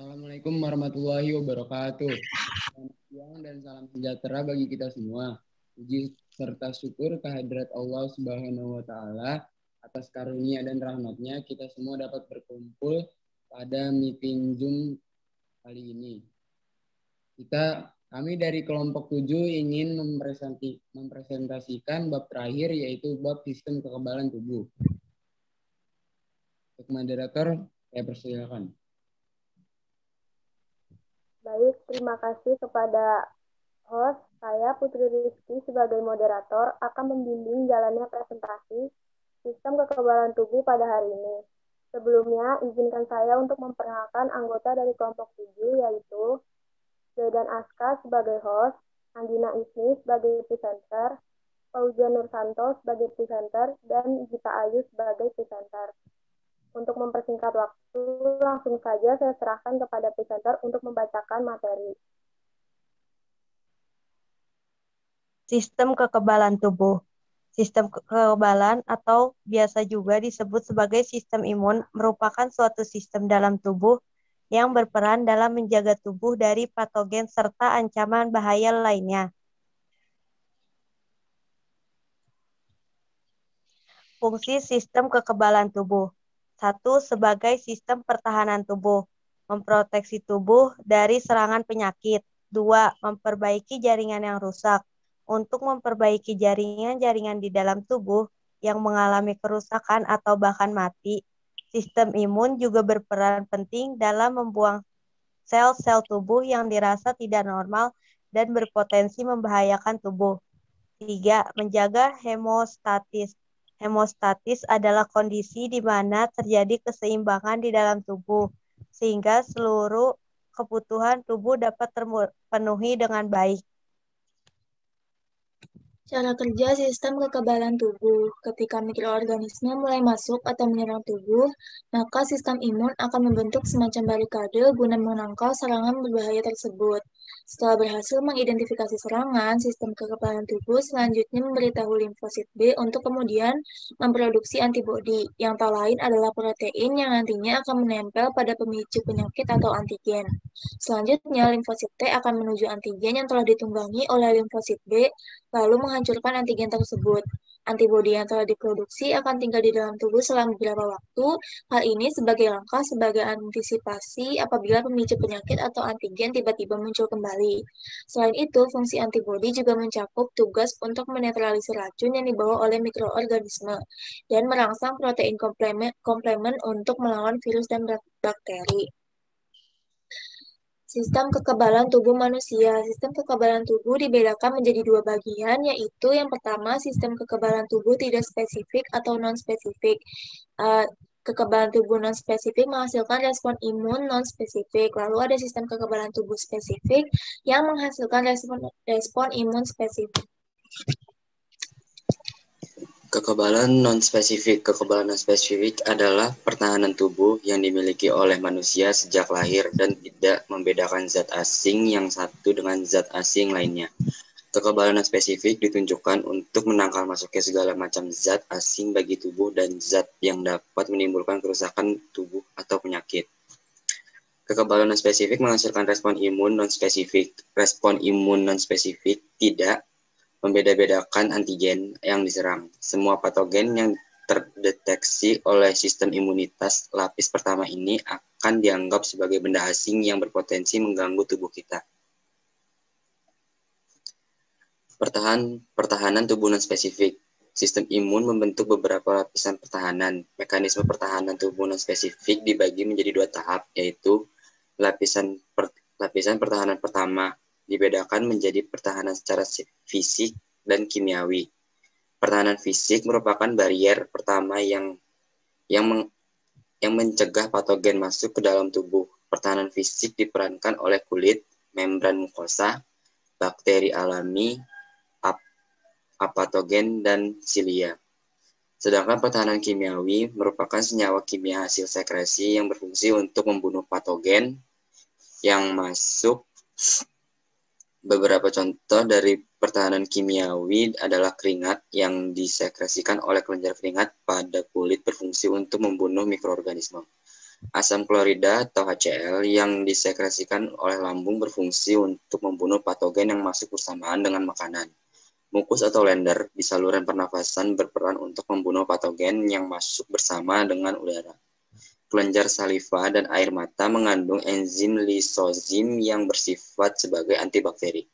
Assalamualaikum warahmatullahi wabarakatuh. Selamat siang dan salam sejahtera bagi kita semua. Puji serta syukur kehadirat Allah Subhanahu wa Ta'ala atas karunia dan rahmatnya kita semua dapat berkumpul pada meeting Zoom kali ini. Kami dari kelompok 7 ingin mempresentasikan bab terakhir, yaitu bab sistem kekebalan tubuh. Untuk moderator, saya persilakan. Baik, terima kasih kepada host. Saya Putri Rizky sebagai moderator akan membimbing jalannya presentasi sistem kekebalan tubuh pada hari ini. Sebelumnya, izinkan saya untuk memperkenalkan anggota dari kelompok 7, yaitu Zaidan Aska sebagai host, Andina Isni sebagai presenter, Fauzia Nursanto sebagai presenter, dan Gita Ayu sebagai presenter. Untuk mempersingkat waktu, langsung saja saya serahkan kepada presenter untuk membacakan materi. Sistem kekebalan tubuh. Sistem kekebalan atau biasa juga disebut sebagai sistem imun merupakan suatu sistem dalam tubuh yang berperan dalam menjaga tubuh dari patogen serta ancaman bahaya lainnya. Fungsi sistem kekebalan tubuh. 1. Sebagai sistem pertahanan tubuh, memproteksi tubuh dari serangan penyakit. 2. Memperbaiki jaringan yang rusak. Untuk memperbaiki jaringan-jaringan di dalam tubuh yang mengalami kerusakan atau bahkan mati, sistem imun juga berperan penting dalam membuang sel-sel tubuh yang dirasa tidak normal dan berpotensi membahayakan tubuh. 3. Menjaga hemostatis. Hemostatis adalah kondisi di mana terjadi keseimbangan di dalam tubuh, sehingga seluruh kebutuhan tubuh dapat terpenuhi dengan baik. Cara kerja sistem kekebalan tubuh. Ketika mikroorganisme mulai masuk atau menyerang tubuh, maka sistem imun akan membentuk semacam barikade guna menangkal serangan berbahaya tersebut. Setelah berhasil mengidentifikasi serangan, sistem kekebalan tubuh selanjutnya memberitahu limfosit B untuk kemudian memproduksi antibodi, yang tak lain adalah protein yang nantinya akan menempel pada pemicu penyakit atau antigen. Selanjutnya, limfosit T akan menuju antigen yang telah ditunggangi oleh limfosit B, lalu menghancurkan antigen tersebut. Antibodi yang telah diproduksi akan tinggal di dalam tubuh selama beberapa waktu. Hal ini sebagai langkah sebagai antisipasi apabila pemicu penyakit atau antigen tiba-tiba muncul kembali. Selain itu, fungsi antibodi juga mencakup tugas untuk menetralisir racun yang dibawa oleh mikroorganisme dan merangsang protein komplemen untuk melawan virus dan bakteri. Sistem kekebalan tubuh manusia. Sistem kekebalan tubuh dibedakan menjadi dua bagian, yaitu yang pertama sistem kekebalan tubuh tidak spesifik atau non-spesifik. Kekebalan tubuh non-spesifik menghasilkan respon imun non-spesifik. Lalu ada sistem kekebalan tubuh spesifik yang menghasilkan respon imun spesifik. Kekebalan non-spesifik. Kekebalan non-spesifik adalah pertahanan tubuh yang dimiliki oleh manusia sejak lahir dan tidak membedakan zat asing yang satu dengan zat asing lainnya. Kekebalan non-spesifik ditunjukkan untuk menangkal masuknya segala macam zat asing bagi tubuh dan zat yang dapat menimbulkan kerusakan tubuh atau penyakit. Kekebalan non-spesifik menghasilkan respon imun non-spesifik. Respon imun non-spesifik tidak membeda-bedakan antigen yang diserang. Semua patogen yang terdeteksi oleh sistem imunitas lapis pertama ini akan dianggap sebagai benda asing yang berpotensi mengganggu tubuh kita. Pertahanan tubuh non-spesifik. Sistem imun membentuk beberapa lapisan pertahanan. Mekanisme pertahanan tubuh non-spesifik dibagi menjadi dua tahap, yaitu lapisan pertahanan pertama dibedakan menjadi pertahanan secara fisik dan kimiawi. Pertahanan fisik merupakan barrier pertama yang mencegah patogen masuk ke dalam tubuh. Pertahanan fisik diperankan oleh kulit, membran mukosa, bakteri alami, apatogen, dan silia. Sedangkan pertahanan kimiawi merupakan senyawa kimia hasil sekresi yang berfungsi untuk membunuh patogen yang masuk. Beberapa contoh dari pertahanan kimiawi adalah keringat yang disekresikan oleh kelenjar keringat pada kulit berfungsi untuk membunuh mikroorganisme. Asam klorida atau HCl yang disekresikan oleh lambung berfungsi untuk membunuh patogen yang masuk bersamaan dengan makanan. Mukus atau lender di saluran pernafasan berperan untuk membunuh patogen yang masuk bersama dengan udara. Kelenjar saliva dan air mata mengandung enzim lisozim yang bersifat sebagai antibakteri.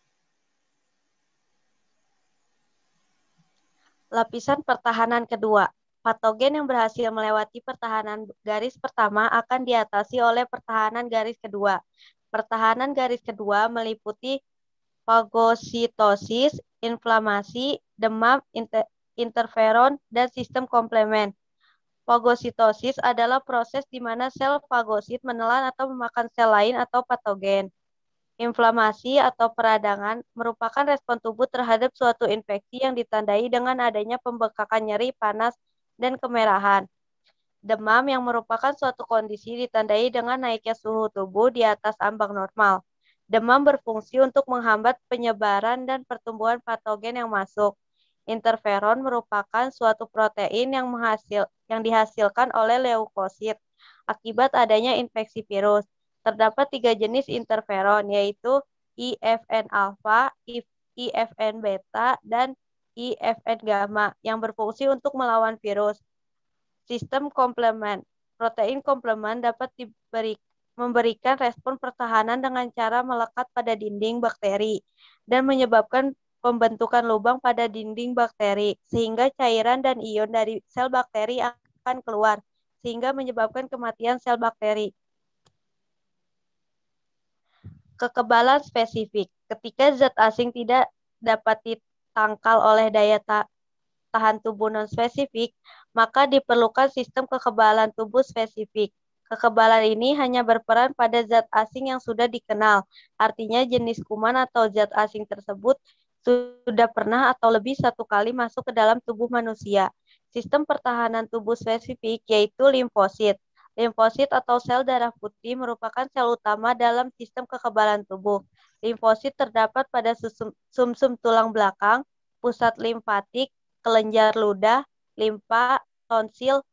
Lapisan pertahanan kedua. Patogen yang berhasil melewati pertahanan garis pertama akan diatasi oleh pertahanan garis kedua. Pertahanan garis kedua meliputi fagositosis, inflamasi, demam, interferon, dan sistem komplement. Fagositosis adalah proses di mana sel fagosit menelan atau memakan sel lain atau patogen. Inflamasi atau peradangan merupakan respon tubuh terhadap suatu infeksi yang ditandai dengan adanya pembekakan nyeri, panas, dan kemerahan. Demam yang merupakan suatu kondisi ditandai dengan naiknya suhu tubuh di atas ambang normal. Demam berfungsi untuk menghambat penyebaran dan pertumbuhan patogen yang masuk. Interferon merupakan suatu protein yang dihasilkan oleh leukosit akibat adanya infeksi virus. Terdapat 3 jenis interferon, yaitu IFN-alfa, IFN-beta, dan IFN-gamma yang berfungsi untuk melawan virus. Sistem komplement. Protein komplement dapat memberikan respon pertahanan dengan cara melekat pada dinding bakteri dan menyebabkan pembentukan lubang pada dinding bakteri, sehingga cairan dan ion dari sel bakteri akan keluar, sehingga menyebabkan kematian sel bakteri. Kekebalan spesifik. Ketika zat asing tidak dapat ditangkal oleh daya tahan tubuh non-spesifik, maka diperlukan sistem kekebalan tubuh spesifik. Kekebalan ini hanya berperan pada zat asing yang sudah dikenal, artinya jenis kuman atau zat asing tersebut sudah pernah atau lebih satu kali masuk ke dalam tubuh manusia. Sistem pertahanan tubuh spesifik yaitu limfosit. Limfosit atau sel darah putih merupakan sel utama dalam sistem kekebalan tubuh. Limfosit terdapat pada sumsum tulang belakang, pusat limfatik, kelenjar ludah, limfa, tonsil,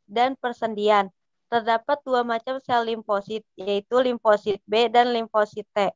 dan persendian. Terdapat 2 macam sel limfosit, yaitu limfosit B dan limfosit T.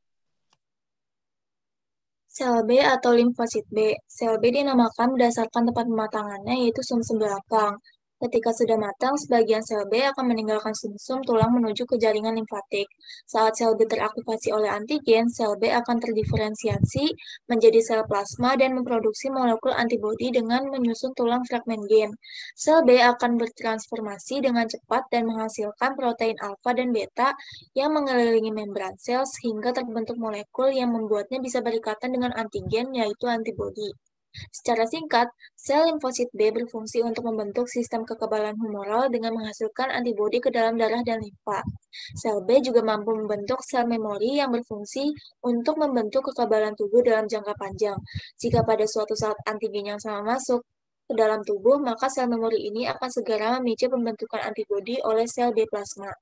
Sel B atau limfosit B. Sel B dinamakan berdasarkan tempat pematangannya, yaitu sumsum belakang. Ketika sudah matang, sebagian sel B akan meninggalkan sumsum tulang menuju ke jaringan limfatik. Saat sel B teraktivasi oleh antigen, sel B akan terdiferensiasi menjadi sel plasma dan memproduksi molekul antibodi dengan menyusun tulang fragmen gen. Sel B akan bertransformasi dengan cepat dan menghasilkan protein alfa dan beta yang mengelilingi membran sel sehingga terbentuk molekul yang membuatnya bisa berikatan dengan antigen, yaitu antibodi. Secara singkat, sel limfosit B berfungsi untuk membentuk sistem kekebalan humoral dengan menghasilkan antibodi ke dalam darah dan limfa. Sel B juga mampu membentuk sel memori yang berfungsi untuk membentuk kekebalan tubuh dalam jangka panjang. Jika pada suatu saat antigen yang sama masuk ke dalam tubuh, maka sel memori ini akan segera memicu pembentukan antibodi oleh sel B plasma.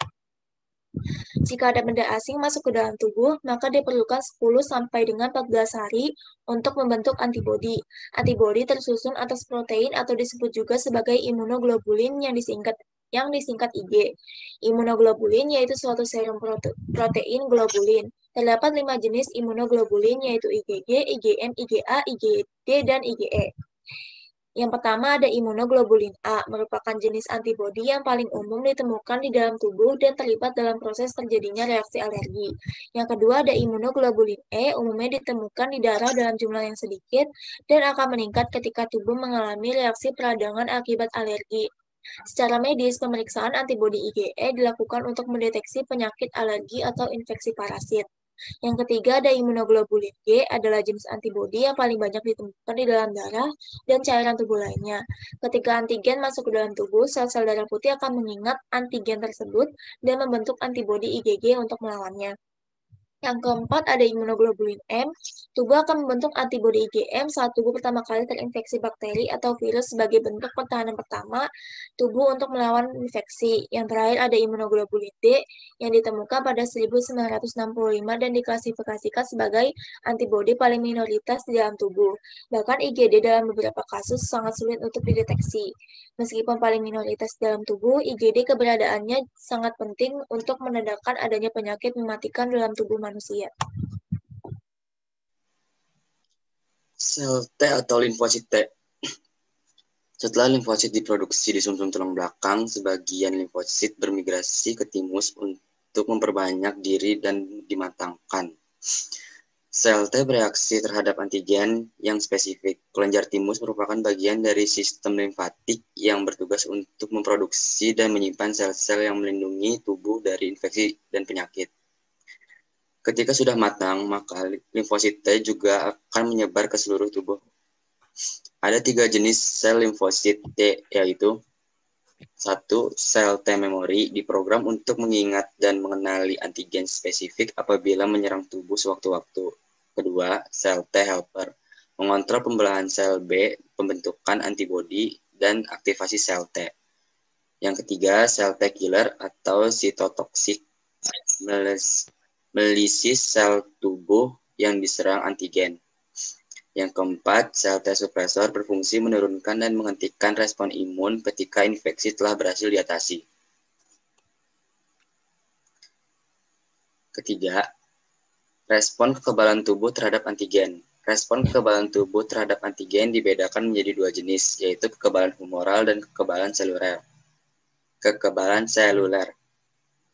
Jika ada benda asing masuk ke dalam tubuh, maka diperlukan 10 sampai dengan 14 hari untuk membentuk antibodi. Antibodi tersusun atas protein atau disebut juga sebagai imunoglobulin yang disingkat IG. Imunoglobulin yaitu suatu serum protein globulin. Terdapat 5 jenis imunoglobulin yaitu IgG, IgM, IgA, IgD, dan IgE. Yang pertama ada imunoglobulin A, merupakan jenis antibodi yang paling umum ditemukan di dalam tubuh dan terlibat dalam proses terjadinya reaksi alergi. Yang kedua ada imunoglobulin E, umumnya ditemukan di darah dalam jumlah yang sedikit dan akan meningkat ketika tubuh mengalami reaksi peradangan akibat alergi. Secara medis, pemeriksaan antibodi IgE dilakukan untuk mendeteksi penyakit alergi atau infeksi parasit. Yang ketiga ada imunoglobulin G, adalah jenis antibodi yang paling banyak ditemukan di dalam darah dan cairan tubuh lainnya. Ketika antigen masuk ke dalam tubuh, sel-sel darah putih akan mengingat antigen tersebut dan membentuk antibodi IgG untuk melawannya. Yang keempat ada imunoglobulin M. Tubuh akan membentuk antibodi IgM saat tubuh pertama kali terinfeksi bakteri atau virus sebagai bentuk pertahanan pertama tubuh untuk melawan infeksi. Yang terakhir ada imunoglobulin D yang ditemukan pada 1965 dan diklasifikasikan sebagai antibodi paling minoritas di dalam tubuh. Bahkan IgD dalam beberapa kasus sangat sulit untuk dideteksi. Meskipun paling minoritas dalam tubuh, IgD keberadaannya sangat penting untuk menandakan adanya penyakit mematikan dalam tubuh manusia. Sel T atau limfosit T. Setelah limfosit diproduksi di sumsum tulang belakang, sebagian limfosit bermigrasi ke timus untuk memperbanyak diri dan dimatangkan. Sel T bereaksi terhadap antigen yang spesifik. Kelenjar timus merupakan bagian dari sistem limfatik yang bertugas untuk memproduksi dan menyimpan sel-sel yang melindungi tubuh dari infeksi dan penyakit. Ketika sudah matang, maka limfosit T juga akan menyebar ke seluruh tubuh. Ada 3 jenis sel limfosit T, yaitu 1. Sel T memori diprogram untuk mengingat dan mengenali antigen spesifik apabila menyerang tubuh sewaktu-waktu. Kedua, sel T helper mengontrol pembelahan sel B, pembentukan antibodi, dan aktivasi sel T. Yang ketiga, sel T killer atau sitotoksik melisis sel tubuh yang diserang antigen. Yang keempat, sel T suppressor berfungsi menurunkan dan menghentikan respon imun ketika infeksi telah berhasil diatasi. Ketiga, respon kekebalan tubuh terhadap antigen. Respon kekebalan tubuh terhadap antigen dibedakan menjadi 2 jenis, yaitu kekebalan humoral dan kekebalan seluler.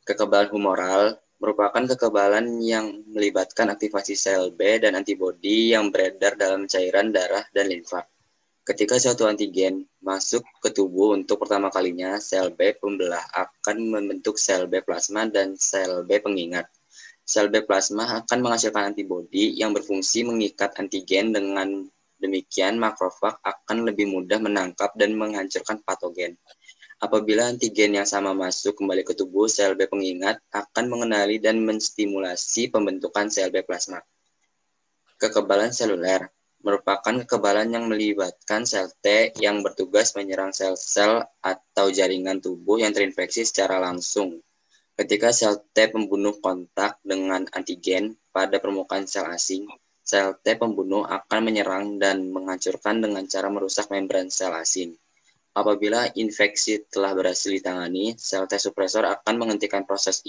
Kekebalan humoral merupakan kekebalan yang melibatkan aktivasi sel B dan antibodi yang beredar dalam cairan darah dan limfa. Ketika suatu antigen masuk ke tubuh untuk pertama kalinya, sel B pembelah akan membentuk sel B plasma dan sel B pengingat. Sel B plasma akan menghasilkan antibodi yang berfungsi mengikat antigen. Dengan demikian, makrofag akan lebih mudah menangkap dan menghancurkan patogen. Apabila antigen yang sama masuk kembali ke tubuh, sel B pengingat akan mengenali dan menstimulasi pembentukan sel B plasma. Kekebalan seluler merupakan kekebalan yang melibatkan sel T yang bertugas menyerang sel-sel atau jaringan tubuh yang terinfeksi secara langsung. Ketika sel T pembunuh kontak dengan antigen pada permukaan sel asing, sel T pembunuh akan menyerang dan menghancurkan dengan cara merusak membran sel asing. Apabila infeksi telah berhasil ditangani, sel T suppressor akan menghentikan proses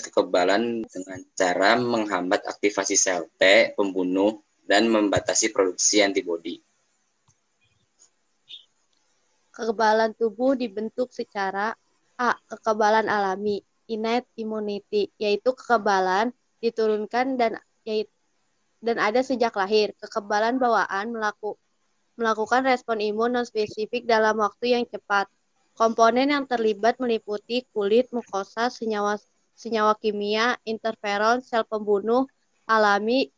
kekebalan dengan cara menghambat aktivasi sel T pembunuh dan membatasi produksi antibodi. Kekebalan tubuh dibentuk secara A. Kekebalan alami, innate immunity, yaitu kekebalan diturunkan dan ada sejak lahir. Kekebalan bawaan melakukan respon imun non-spesifik dalam waktu yang cepat. Komponen yang terlibat meliputi kulit, mukosa, senyawa kimia, interferon, sel pembunuh alami,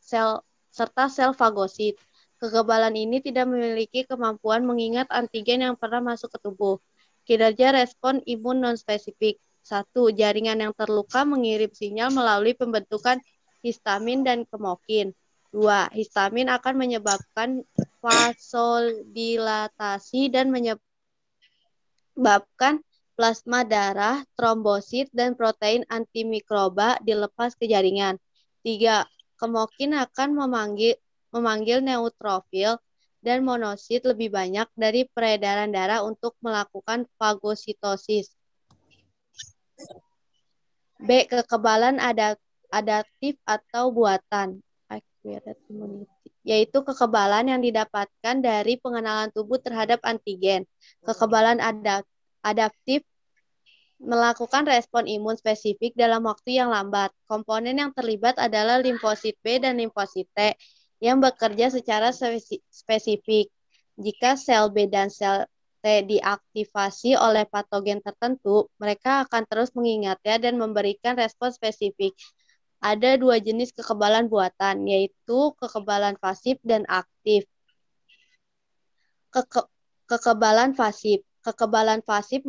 serta sel fagosit. Kekebalan ini tidak memiliki kemampuan mengingat antigen yang pernah masuk ke tubuh. Kinerja respon imun non-spesifik. 1. Jaringan yang terluka mengirim sinyal melalui pembentukan histamin dan kemokin. 2. Histamin akan menyebabkan vasodilatasi dan menyebabkan plasma darah, trombosit, dan protein antimikroba dilepas ke jaringan. 3. Kemokin akan memanggil neutrofil dan monosit lebih banyak dari peredaran darah untuk melakukan fagositosis. B. Kekebalan adaptif atau buatan, acquired immunity, yaitu kekebalan yang didapatkan dari pengenalan tubuh terhadap antigen. Kekebalan adaptif melakukan respon imun spesifik dalam waktu yang lambat. Komponen yang terlibat adalah limfosit B dan limfosit T yang bekerja secara spesifik. Jika sel B dan sel T diaktifasi oleh patogen tertentu, mereka akan terus mengingatnya dan memberikan respon spesifik. Ada 2 jenis kekebalan buatan, yaitu kekebalan pasif dan aktif. Kekebalan pasif. Kekebalan pasif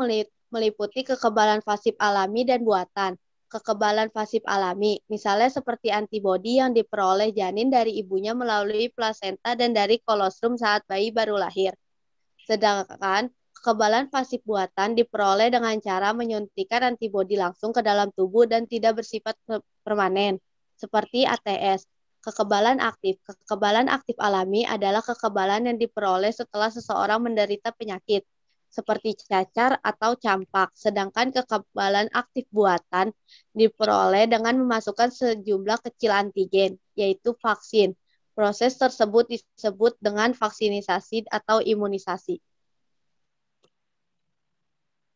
meliputi kekebalan pasif alami dan buatan. kekebalan pasif alami, misalnya seperti antibodi yang diperoleh janin dari ibunya melalui plasenta dan dari kolostrum saat bayi baru lahir. Sedangkan kekebalan pasif buatan diperoleh dengan cara menyuntikkan antibodi langsung ke dalam tubuh dan tidak bersifat permanen, seperti ATS. Kekebalan aktif alami adalah kekebalan yang diperoleh setelah seseorang menderita penyakit, seperti cacar atau campak. Sedangkan kekebalan aktif buatan diperoleh dengan memasukkan sejumlah kecil antigen, yaitu vaksin. Proses tersebut disebut dengan vaksinisasi atau imunisasi.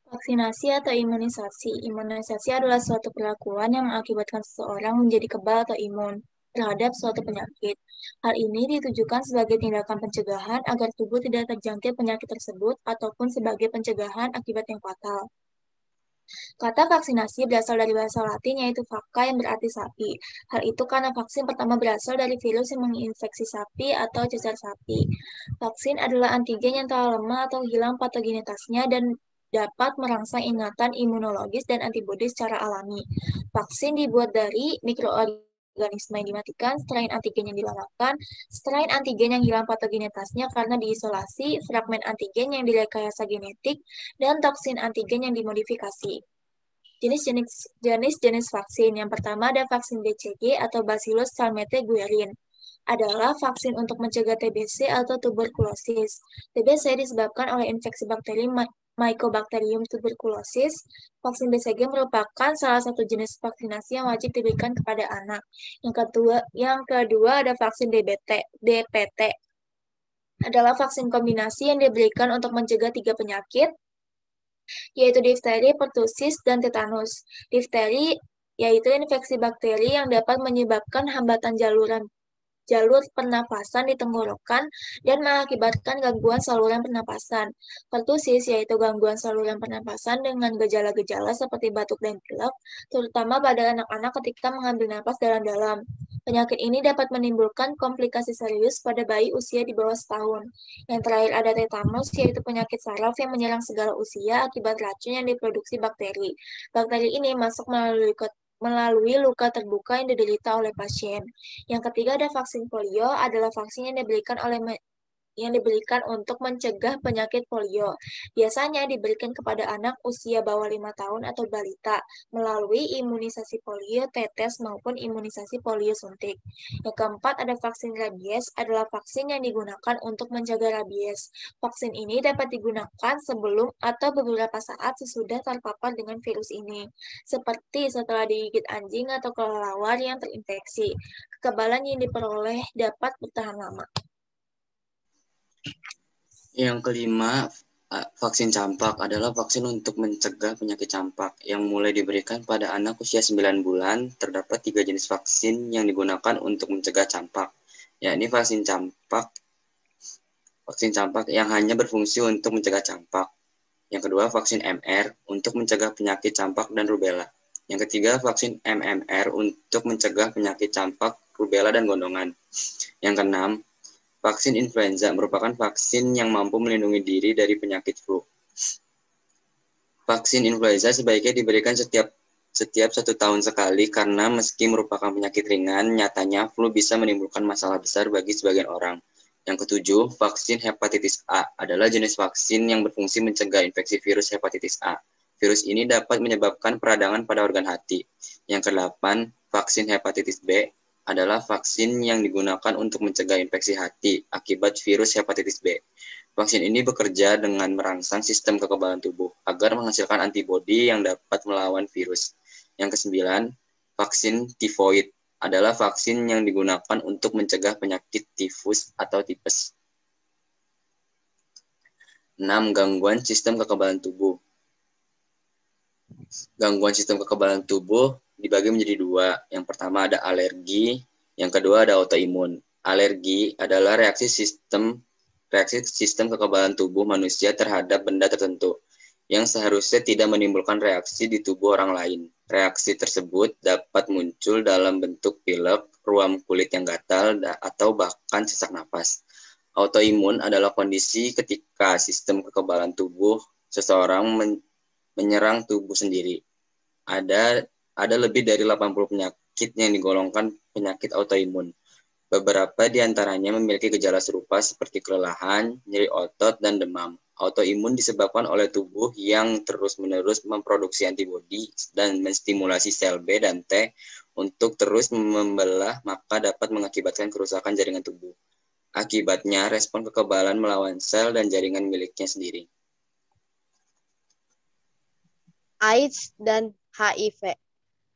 Vaksinasi atau imunisasi. Imunisasi adalah suatu perlakuan yang mengakibatkan seseorang menjadi kebal atau imun terhadap suatu penyakit. Hal ini ditujukan sebagai tindakan pencegahan agar tubuh tidak terjangkit penyakit tersebut ataupun sebagai pencegahan akibat yang fatal. Kata vaksinasi berasal dari bahasa Latin yaitu vacca yang berarti sapi. Hal itu karena vaksin pertama berasal dari virus yang menginfeksi sapi atau cacar sapi. Vaksin adalah antigen yang telah lemah atau hilang patogenitasnya dan dapat merangsang ingatan imunologis dan antibodi secara alami. Vaksin dibuat dari mikroorganisme yang dimatikan, strain antigen yang dilamakan, strain antigen yang hilang patogenitasnya karena diisolasi, fragmen antigen yang direkayasa genetik, dan toksin antigen yang dimodifikasi. Jenis-jenis vaksin. Yang pertama ada vaksin BCG atau Bacillus Calmette-Guerin. Adalah vaksin untuk mencegah TBC atau tuberkulosis. TBC disebabkan oleh infeksi bakteri Mycobacterium tuberculosis. Vaksin BCG merupakan salah satu jenis vaksinasi yang wajib diberikan kepada anak. Yang kedua ada vaksin DPT. Adalah vaksin kombinasi yang diberikan untuk mencegah 3 penyakit, yaitu difteri, pertusis, dan tetanus. Difteri yaitu infeksi bakteri yang dapat menyebabkan hambatan jalur pernapasan di tenggorokan dan mengakibatkan gangguan saluran pernapasan. Pertusis yaitu gangguan saluran pernapasan dengan gejala-gejala seperti batuk dan pilek, terutama pada anak-anak ketika mengambil napas dalam-dalam. Penyakit ini dapat menimbulkan komplikasi serius pada bayi usia di bawah setahun. Yang terakhir ada tetanus, yaitu penyakit saraf yang menyerang segala usia akibat racun yang diproduksi bakteri. Bakteri ini masuk melalui luka terbuka yang diderita oleh pasien. Yang ketiga ada vaksin polio, adalah vaksin yang diberikan untuk mencegah penyakit polio. Biasanya diberikan kepada anak usia bawah 5 tahun atau balita melalui imunisasi polio tetes maupun imunisasi polio suntik. Yang keempat ada vaksin rabies, adalah vaksin yang digunakan untuk mencegah rabies. Vaksin ini dapat digunakan sebelum atau beberapa saat sesudah terpapar dengan virus ini, seperti setelah digigit anjing atau kelelawar yang terinfeksi. Kekebalan yang diperoleh dapat bertahan lama. Yang kelima, vaksin campak adalah vaksin untuk mencegah penyakit campak yang mulai diberikan pada anak usia 9 bulan. Terdapat 3 jenis vaksin yang digunakan untuk mencegah campak, yakni vaksin campak yang hanya berfungsi untuk mencegah campak. Yang kedua, vaksin MR untuk mencegah penyakit campak dan rubella. Yang ketiga, vaksin MMR untuk mencegah penyakit campak, rubella, dan gondongan. Yang keenam, vaksin influenza merupakan vaksin yang mampu melindungi diri dari penyakit flu. Vaksin influenza sebaiknya diberikan setiap 1 tahun sekali karena meski merupakan penyakit ringan, nyatanya flu bisa menimbulkan masalah besar bagi sebagian orang. Yang ketujuh, vaksin hepatitis A adalah jenis vaksin yang berfungsi mencegah infeksi virus hepatitis A. Virus ini dapat menyebabkan peradangan pada organ hati. Yang kedelapan, vaksin hepatitis B adalah vaksin yang digunakan untuk mencegah infeksi hati akibat virus hepatitis B. Vaksin ini bekerja dengan merangsang sistem kekebalan tubuh agar menghasilkan antibodi yang dapat melawan virus. Yang kesembilan, vaksin tifoid adalah vaksin yang digunakan untuk mencegah penyakit tifus atau tipes. 6. Gangguan sistem kekebalan tubuh. Gangguan sistem kekebalan tubuh dibagi menjadi 2. Yang pertama ada alergi, yang kedua ada autoimun. Alergi adalah reaksi sistem kekebalan tubuh manusia terhadap benda tertentu yang seharusnya tidak menimbulkan reaksi di tubuh orang lain. Reaksi tersebut dapat muncul dalam bentuk pilek, ruam kulit yang gatal, atau bahkan sesak napas. Autoimun adalah kondisi ketika sistem kekebalan tubuh seseorang menyerang tubuh sendiri. ada lebih dari 80 penyakit yang digolongkan penyakit autoimun. Beberapa di antaranya memiliki gejala serupa seperti kelelahan, nyeri otot, dan demam. Autoimun disebabkan oleh tubuh yang terus-menerus memproduksi antibodi dan menstimulasi sel B dan T untuk terus membelah, maka dapat mengakibatkan kerusakan jaringan tubuh. Akibatnya, respon kekebalan melawan sel dan jaringan miliknya sendiri. AIDS dan HIV.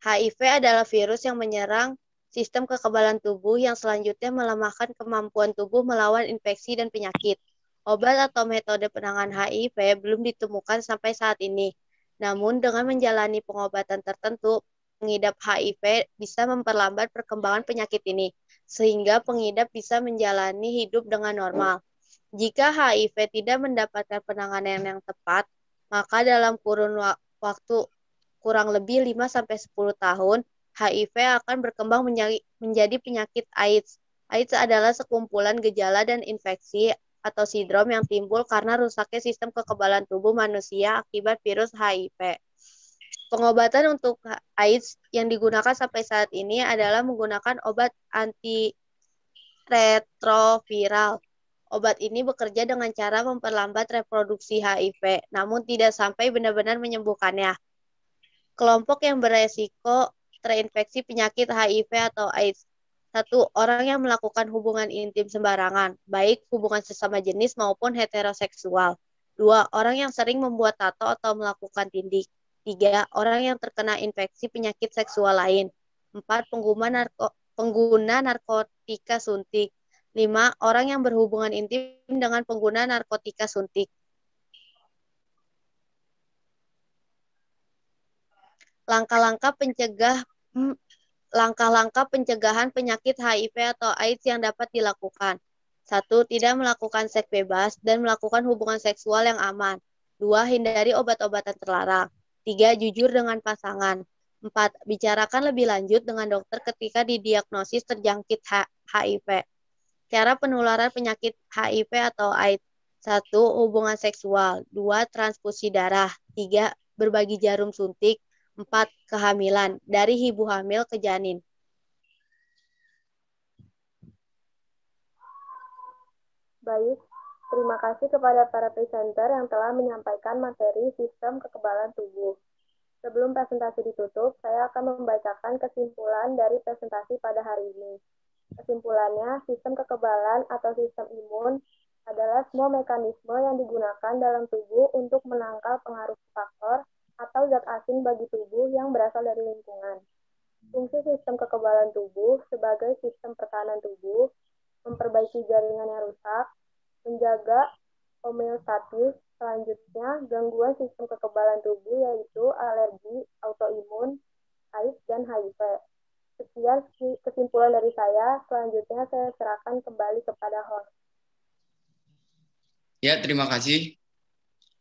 HIV adalah virus yang menyerang sistem kekebalan tubuh yang selanjutnya melemahkan kemampuan tubuh melawan infeksi dan penyakit. Obat atau metode penanganan HIV belum ditemukan sampai saat ini. Namun dengan menjalani pengobatan tertentu, pengidap HIV bisa memperlambat perkembangan penyakit ini, sehingga pengidap bisa menjalani hidup dengan normal. Jika HIV tidak mendapatkan penanganan yang tepat, maka dalam kurun waktu kurang lebih 5-10 tahun, HIV akan berkembang menjadi penyakit AIDS. AIDS adalah sekumpulan gejala dan infeksi atau sindrom yang timbul karena rusaknya sistem kekebalan tubuh manusia akibat virus HIV. Pengobatan untuk AIDS yang digunakan sampai saat ini adalah menggunakan obat antiretroviral. Obat ini bekerja dengan cara memperlambat reproduksi HIV, namun tidak sampai benar-benar menyembuhkannya. Kelompok yang beresiko terinfeksi penyakit HIV atau AIDS. 1. Orang yang melakukan hubungan intim sembarangan, baik hubungan sesama jenis maupun heteroseksual. 2. Orang yang sering membuat tato atau melakukan tindik. 3. Orang yang terkena infeksi penyakit seksual lain. 4. Pengguna narkotika suntik. 5. Orang yang berhubungan intim dengan pengguna narkotika suntik. Langkah-langkah pencegahan penyakit HIV atau AIDS yang dapat dilakukan. 1. Tidak melakukan seks bebas dan melakukan hubungan seksual yang aman. 2. Hindari obat-obatan terlarang. 3. Jujur dengan pasangan. 4. Bicarakan lebih lanjut dengan dokter ketika didiagnosis terjangkit HIV. Cara penularan penyakit HIV atau AIDS. 1. Hubungan seksual. 2. Transfusi darah. 3. Berbagi jarum suntik. 4. Kehamilan, dari ibu hamil ke janin. Baik, terima kasih kepada para presenter yang telah menyampaikan materi sistem kekebalan tubuh. Sebelum presentasi ditutup, saya akan membacakan kesimpulan dari presentasi pada hari ini. Kesimpulannya, sistem kekebalan atau sistem imun adalah semua mekanisme yang digunakan dalam tubuh untuk menangkal pengaruh faktor atau zat asing bagi tubuh yang berasal dari lingkungan. Fungsi sistem kekebalan tubuh sebagai sistem pertahanan tubuh, memperbaiki jaringan yang rusak, menjaga homeostatis, selanjutnya gangguan sistem kekebalan tubuh yaitu alergi, autoimun, AIDS, dan HIV. Sekian kesimpulan dari saya, selanjutnya saya serahkan kembali kepada host. Ya, terima kasih.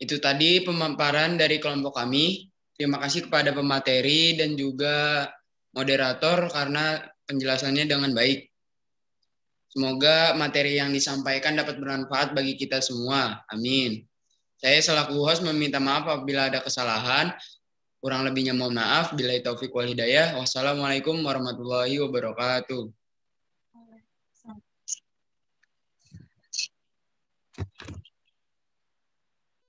Itu tadi pemaparan dari kelompok kami. Terima kasih kepada pemateri dan juga moderator karena penjelasannya dengan baik. Semoga materi yang disampaikan dapat bermanfaat bagi kita semua. Amin. Saya selaku host meminta maaf apabila ada kesalahan. Kurang lebihnya mohon maaf. Billahi taufiq wal hidayah. Wassalamualaikum warahmatullahi wabarakatuh.